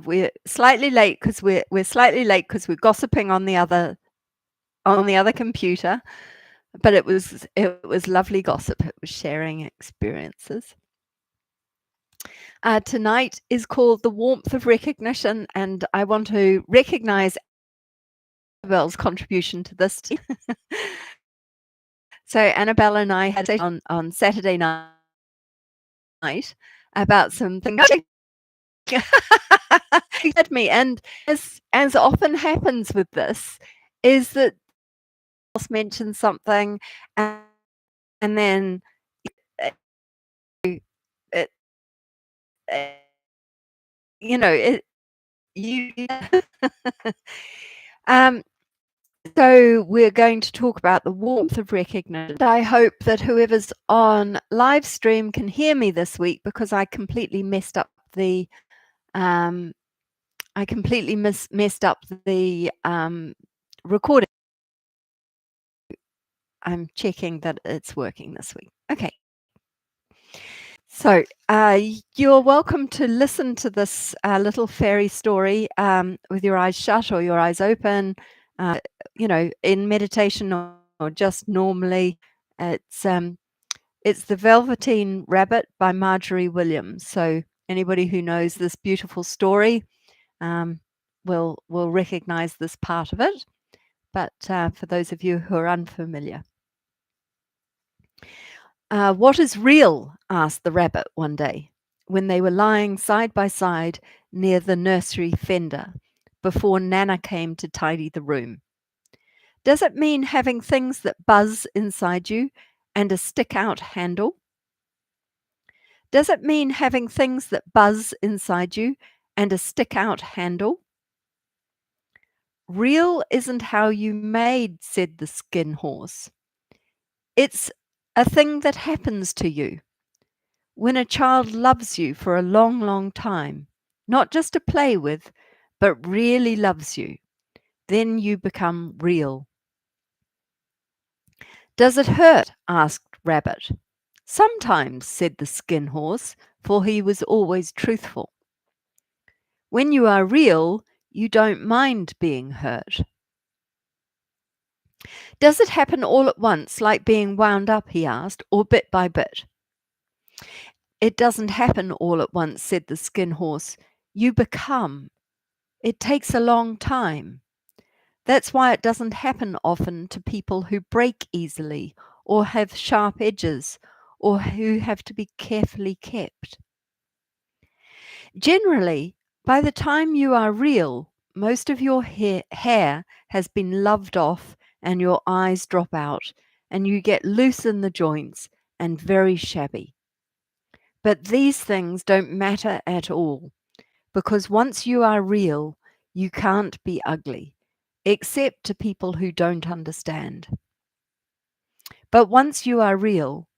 we're slightly late because we're slightly late because we're gossiping on the other computer, but it was lovely gossip. It was sharing experiences. Tonight is called The Warmth of Recognition, and I want to recognize Annabelle's contribution to this too. So Annabelle and I had a on Saturday night about some things. She had me, and as often happens with this, is that else mentions something, and then it, it you. um. So we're going to talk about the warmth of recognition. I hope that whoever's on live stream can hear me this week because I completely messed up the recording. I'm checking that it's working this week. Okay. So you're welcome to listen to this little fairy story with your eyes shut or your eyes open. In meditation or just normally. It's The Velveteen Rabbit by Marjorie Williams. So anybody who knows this beautiful story will recognize this part of it. But for those of you who are unfamiliar. What is real? Asked the rabbit one day when they were lying side by side near the nursery fender before Nana came to tidy the room. Does it mean having things that buzz inside you and a stick-out handle? Does it mean having things that buzz inside you and a stick-out handle? Real isn't how you made, said the skin horse. It's a thing that happens to you. When a child loves you for a long, long time, not just to play with, but really loves you, then you become real. Does it hurt? Asked Rabbit. Sometimes, said the skin horse, for he was always truthful. When you are real, you don't mind being hurt. Does it happen all at once, like being wound up, he asked, or bit by bit? It doesn't happen all at once, said the skin horse. You become. It takes a long time. That's why it doesn't happen often to people who break easily or have sharp edges or who have to be carefully kept. Generally, by the time you are real, most of your hair has been loved off and your eyes drop out and you get loose in the joints and very shabby. But these things don't matter at all because once you are real, you can't be ugly, except to people who don't understand. But once you are real,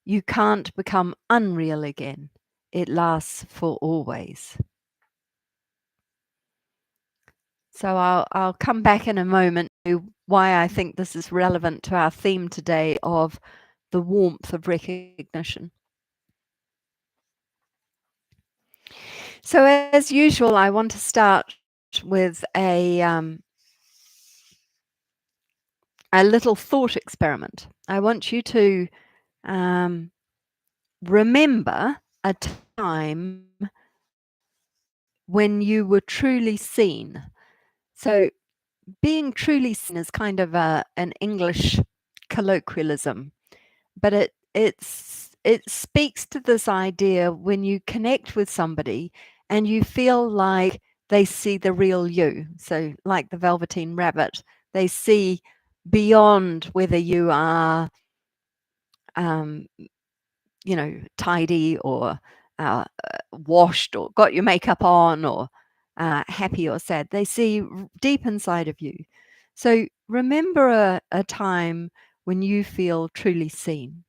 you can't become unreal again. It lasts for always. So I'll come back in a moment to why I think this is relevant to our theme today of the warmth of recognition. So as usual, I want to start with a little thought experiment. I want you to remember a time when you were truly seen. So being truly seen is kind of an English colloquialism, but it speaks to this idea when you connect with somebody and you feel like they see the real you. So like the Velveteen Rabbit, they see beyond whether you are tidy or washed or got your makeup on or happy or sad. They see deep inside of you. So remember a time when you feel truly seen.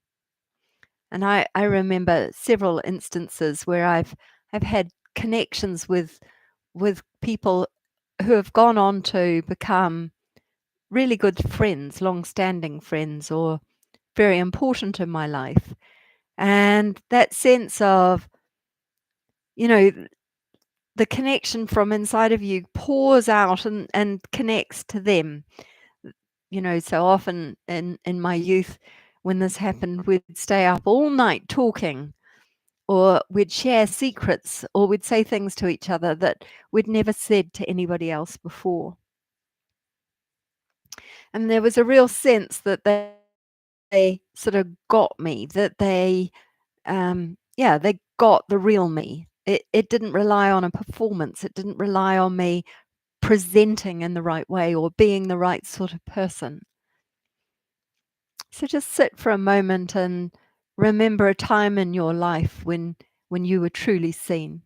And I remember several instances where I've had connections with people who have gone on to become really good friends, long-standing friends, or very important in my life. And that sense of, the connection from inside of you pours out and connects to them. So often in my youth, when this happened, we'd stay up all night talking, or we'd share secrets, or we'd say things to each other that we'd never said to anybody else before. And there was a real sense that they sort of got me, that they got the real me. It didn't rely on a performance. It didn't rely on me presenting in the right way or being the right sort of person. So just sit for a moment and remember a time in your life when you were truly seen.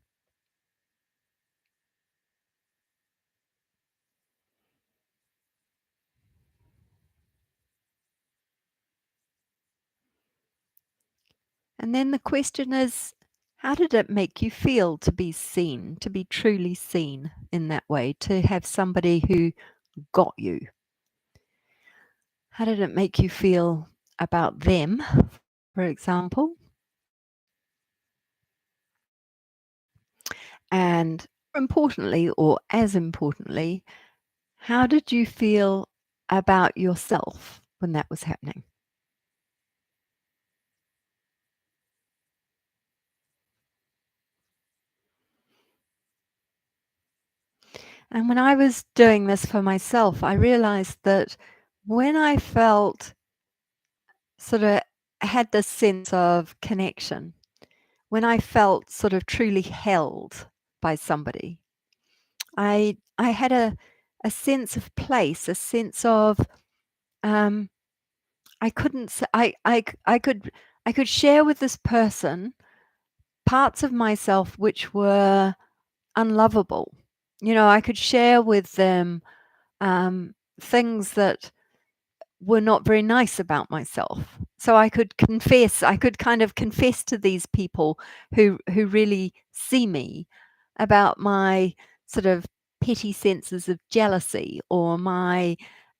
And then the question is, how did it make you feel to be seen, to be truly seen in that way, to have somebody who got you? How did it make you feel about them, for example? And importantly, or as importantly, how did you feel about yourself when that was happening? And when I was doing this for myself, I realized that when I felt sort of had this sense of connection, when I felt sort of truly held by somebody, I had a sense of place, a sense of um, I couldn't s- I could share with this person parts of myself which were unlovable. I could share with them things that were not very nice about myself. So I could kind of confess to these people who really see me about my sort of petty senses of jealousy, or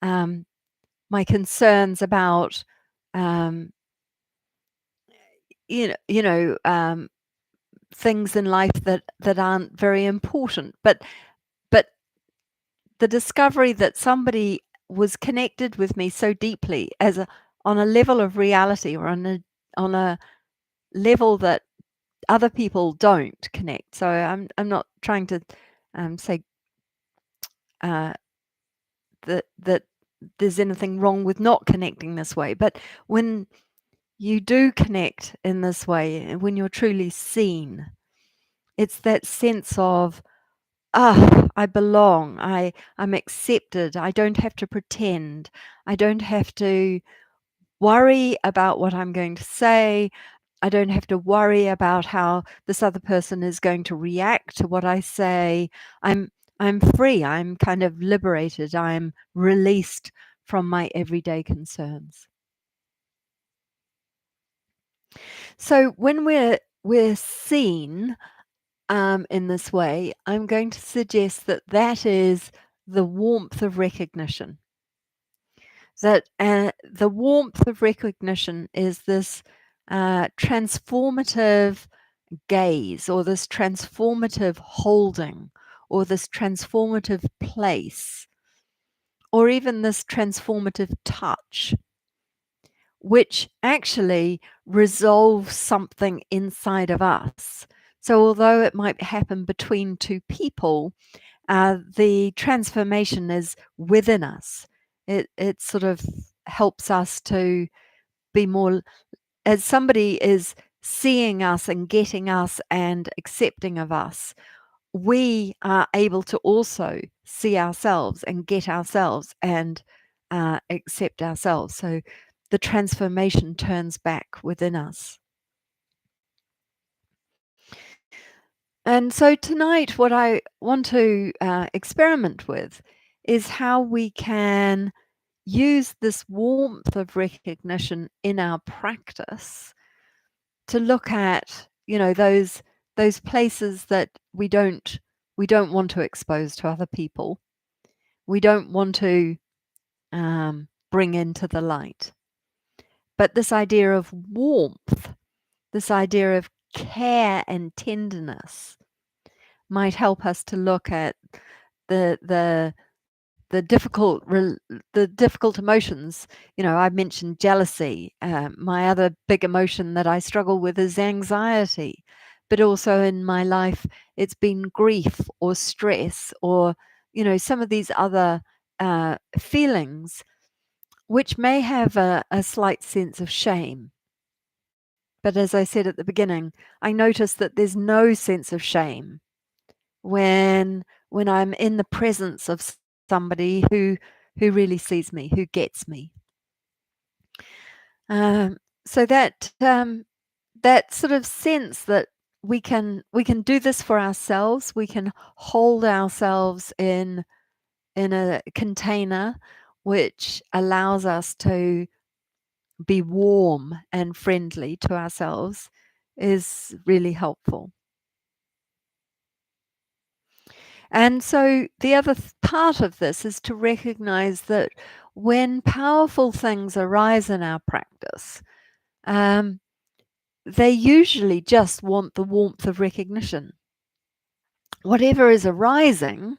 um, my concerns about um, you know things in life that aren't very important. But the discovery that somebody was connected with me so deeply as a on a level of reality, or on a level that other people don't connect. So I'm not trying to say uh, that there's anything wrong with not connecting this way, but when you do connect in this way, and when you're truly seen, it's that sense of, I belong. I'm accepted. I don't have to pretend. I don't have to worry about what I'm going to say. I don't have to worry about how this other person is going to react to what I say. I'm free. I'm kind of liberated. I'm released from my everyday concerns. So when we're seen in this way, I'm going to suggest that that is the warmth of recognition. That the warmth of recognition is this transformative gaze, or this transformative holding, or this transformative place, or even this transformative touch, which actually resolves something inside of us. So, although it might happen between two people, the transformation is within us. It sort of helps us to be more, as somebody is seeing us and getting us and accepting of us, we are able to also see ourselves and get ourselves and accept ourselves. So the transformation turns back within us. And so tonight, what I want to experiment with is how we can use this warmth of recognition in our practice to look at, those places that we don't want to expose to other people. We don't want to bring into the light. But this idea of warmth, this idea of care and tenderness, might help us to look at the the the difficult the difficult emotions. You know, I mentioned jealousy. My other big emotion that I struggle with is anxiety, but also in my life, it's been grief or stress or, you know, some of these other feelings, which may have a slight sense of shame. But as I said at the beginning, I notice that there's no sense of shame when I'm in the presence of somebody who really sees me, who gets me. So that sort of sense that we can do this for ourselves, we can hold ourselves in a container which allows us to be warm and friendly to ourselves is really helpful. And so the other part of this is to recognize that when powerful things arise in our practice, um, they usually just want the warmth of recognition. Whatever is arising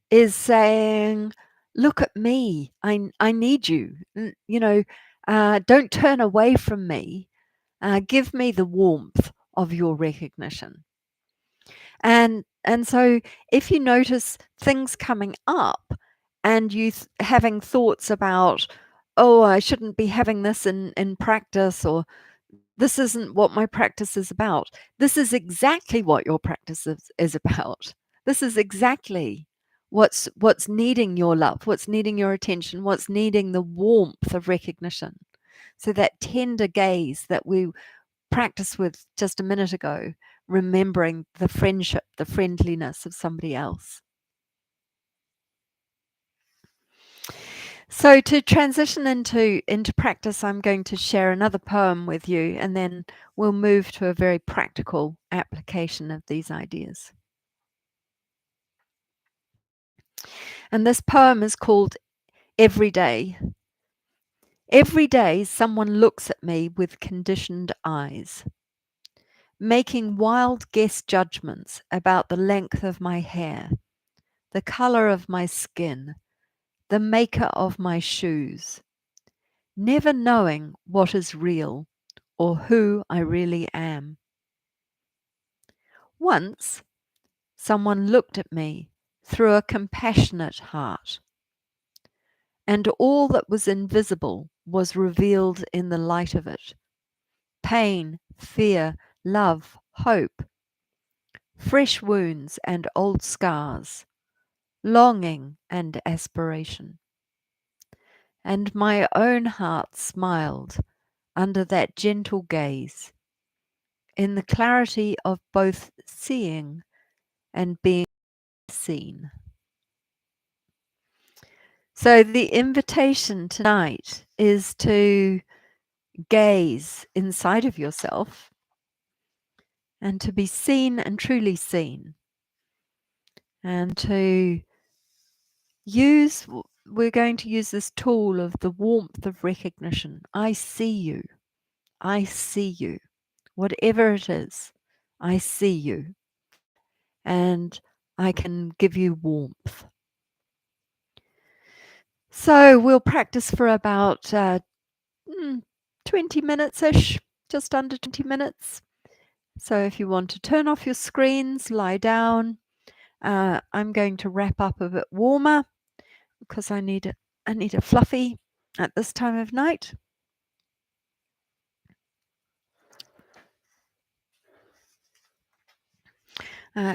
is saying, "Look at me. I need you. You know, don't turn away from me. Give me the warmth of your recognition." And so if you notice things coming up and you having thoughts about, oh, I shouldn't be having this in practice, or this isn't what my practice is about. This is exactly what your practice is about. This is exactly what's needing your love, what's needing your attention, what's needing the warmth of recognition. So that tender gaze that we practiced with just a minute ago, remembering the friendship, the friendliness of somebody else. So to transition into practice, I'm going to share another poem with you, and then we'll move to a very practical application of these ideas. And this poem is called Every Day. Every day, someone looks at me with conditioned eyes, making wild guess judgments about the length of my hair, the color of my skin, the maker of my shoes, never knowing what is real or who I really am. Once, someone looked at me through a compassionate heart, and all that was invisible was revealed in the light of it: pain, fear, love, hope, fresh wounds and old scars, longing and aspiration. And my own heart smiled under that gentle gaze, in the clarity of both seeing and being seen. So, the invitation tonight is to gaze inside of yourself and to be seen and truly seen, and to use, we're going to use this tool of the warmth of recognition. I see you. I see you. Whatever it is, I see you. And I can give you warmth. So we'll practice for about 20 minutes ish, just under 20 minutes. So if you want to turn off your screens, lie down. I'm going to wrap up a bit warmer because I need a fluffy at this time of night.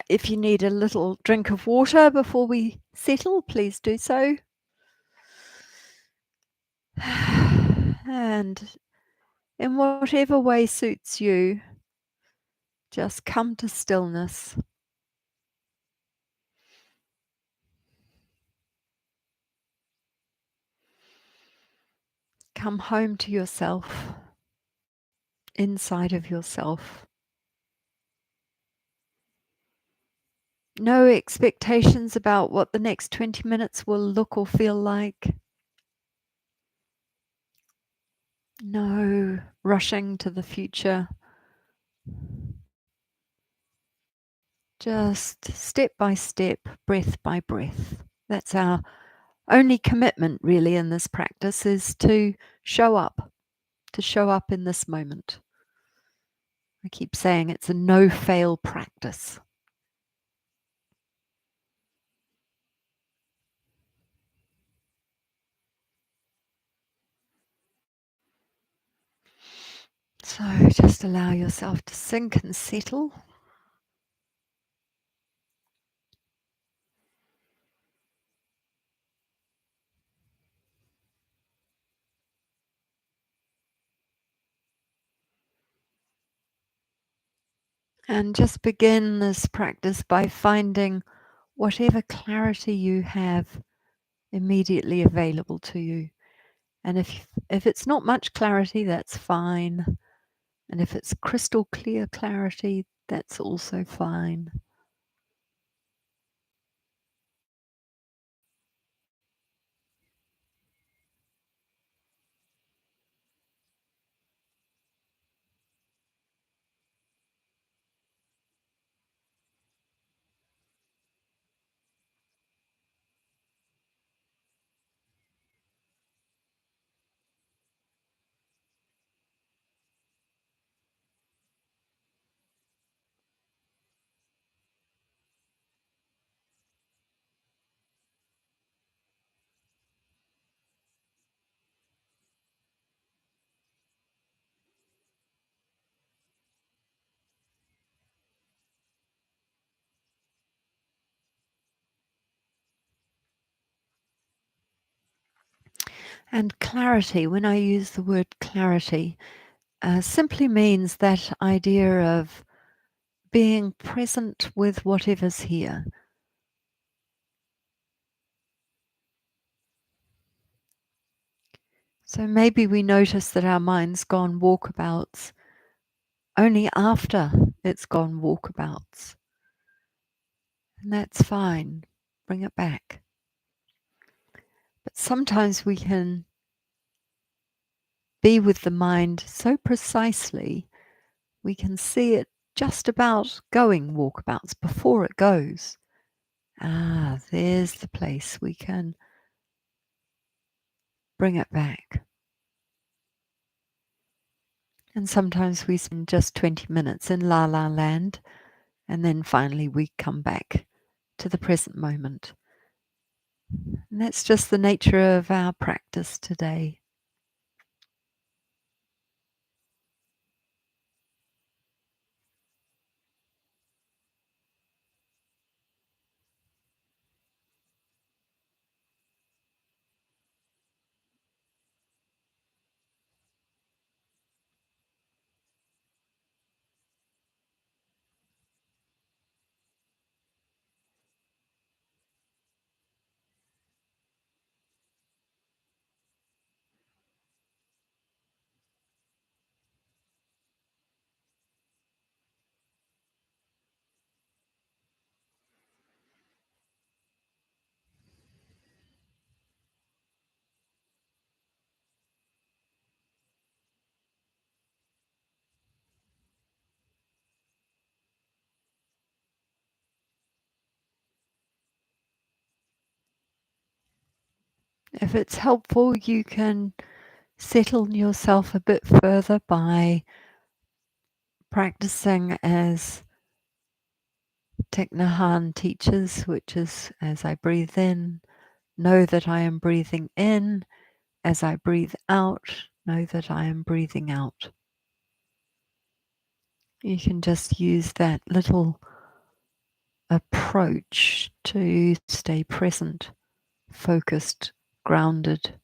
If you need a little drink of water before we settle, please do so. And in whatever way suits you, just come to stillness. Come home to yourself, inside of yourself. No expectations about what the next 20 minutes will look or feel like. No rushing to the future. just step by step, breath by breath. That's our only commitment really in this practice, is to show up, in this moment. I keep saying it's a no-fail practice. So just allow yourself to sink and settle. And just begin this practice by finding whatever clarity you have immediately available to you. And if it's not much clarity, that's fine. And if it's crystal clear clarity, that's also fine. And clarity, when I use the word clarity, simply means that idea of being present with whatever's here. So maybe we notice that our mind's gone walkabouts only after it's gone walkabouts. And that's fine. Bring it back. But sometimes we can be with the mind so precisely, we can see it just about going walkabouts before it goes. Ah, there's the place we can bring it back. And sometimes we spend just 20 minutes in La La Land, and then finally we come back to the present moment. And that's just the nature of our practice today. If it's helpful, you can settle yourself a bit further by practicing as Thich Nhat Hanh teaches, which is, as I breathe in, know that I am breathing in. As I breathe out, know that I am breathing out. You can just use that little approach to stay present, focused, grounded.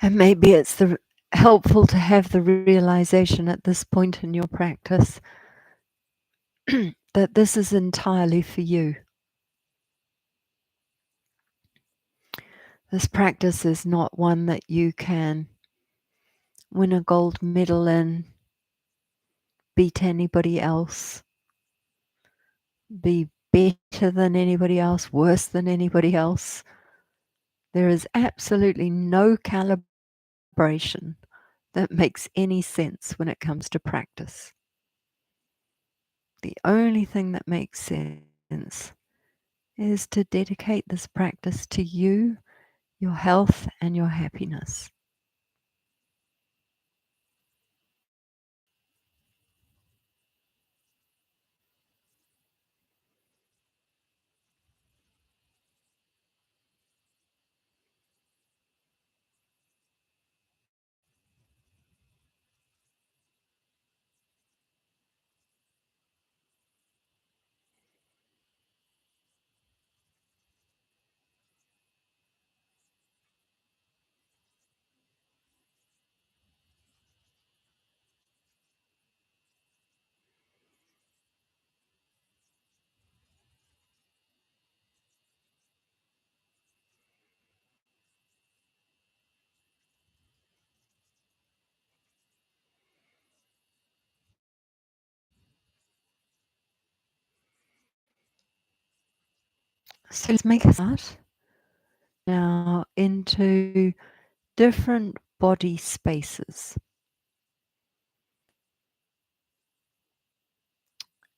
And maybe it's helpful to have the realization at this point in your practice that this is entirely for you. This practice is not one that you can win a gold medal in, beat anybody else, be better than anybody else, worse than anybody else. There is absolutely no calibration that makes any sense when it comes to practice. The only thing that makes sense is to dedicate this practice to you, your health, and your happiness. So let's make a start now into different body spaces.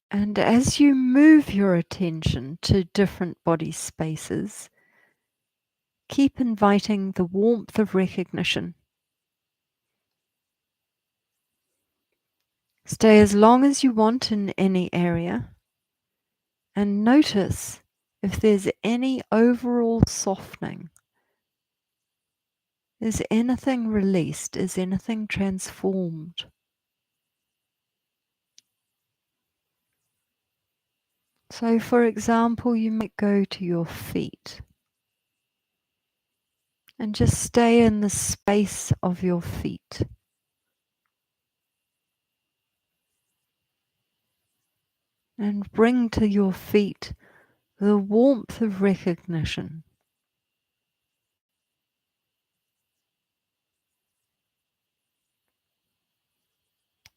And as you move your attention to different body spaces, keep inviting the warmth of recognition. Stay as long as you want in any area and notice if there's any overall softening. Is anything released? Is anything transformed? So, for example, you might go to your feet and just stay in the space of your feet. And bring to your feet the warmth of recognition.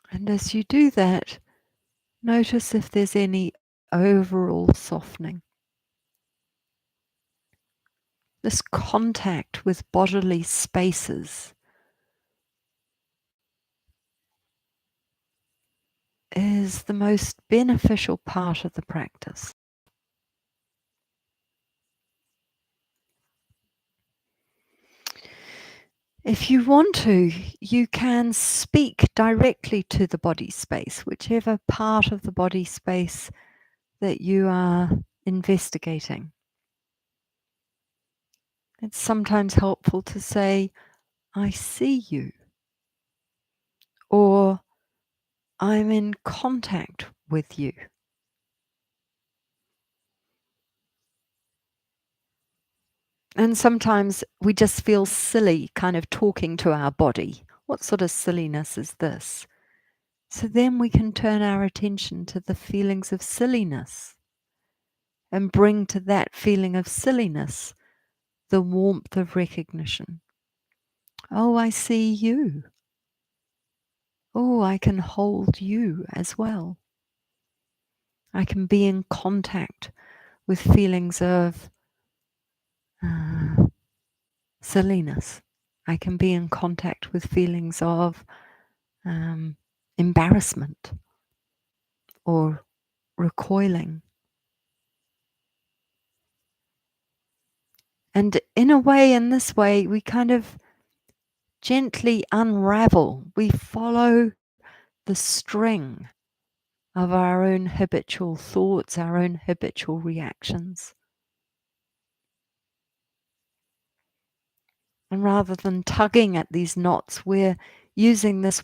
And as you do that, notice if there's any overall softening. This contact with bodily spaces is the most beneficial part of the practice. If you want to, you can speak directly to the body space, whichever part of the body space that you are investigating. It's sometimes helpful to say, I see you, or I'm in contact with you. And sometimes we just feel silly kind of talking to our body. What sort of silliness is this? So then we can turn our attention to the feelings of silliness and bring to that feeling of silliness the warmth of recognition. Oh, I see you. Oh, I can hold you as well. I can be in contact with feelings of silliness. I can be in contact with feelings of embarrassment or recoiling. And in a way, in this way, we kind of gently unravel. We follow the string of our own habitual thoughts, our own habitual reactions. And rather than tugging at these knots, we're using this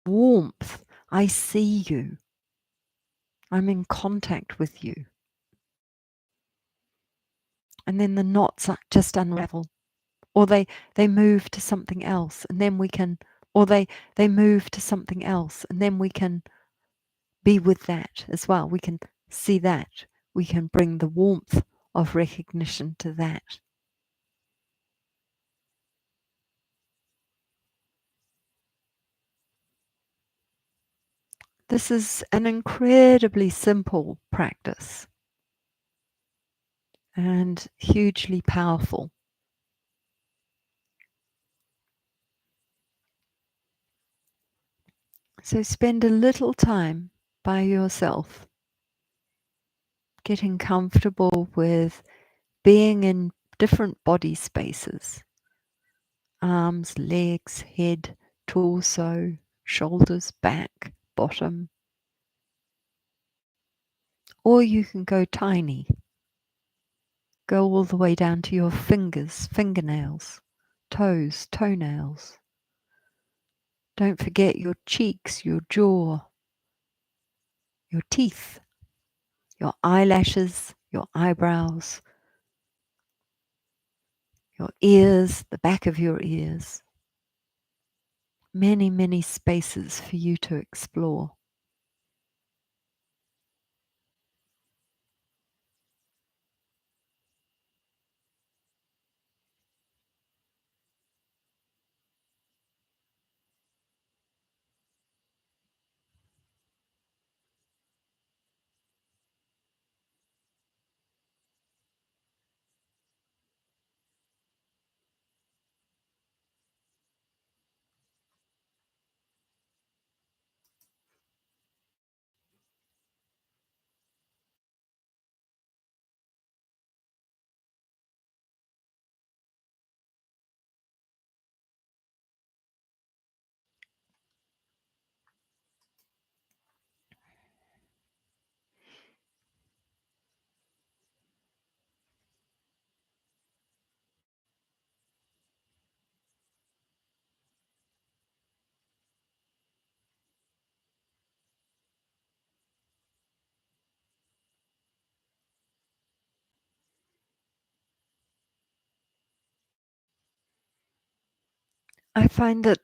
warmth. I see you. I'm in contact with you. And then the knots just unravel, or they move to something else, and then we can or they move to something else, and then we can be with that as well. We can see that. We can bring the warmth of recognition to that. This is an incredibly simple practice and hugely powerful. So spend a little time by yourself, getting comfortable with being in different body spaces: arms, legs, head, torso, shoulders, back, bottom. Or you can go tiny. Go all the way down to your fingers, fingernails, toes, toenails. Don't forget your cheeks, your jaw, your teeth, your eyelashes, your eyebrows, your ears, the back of your ears. Many, many spaces for you to explore. I find that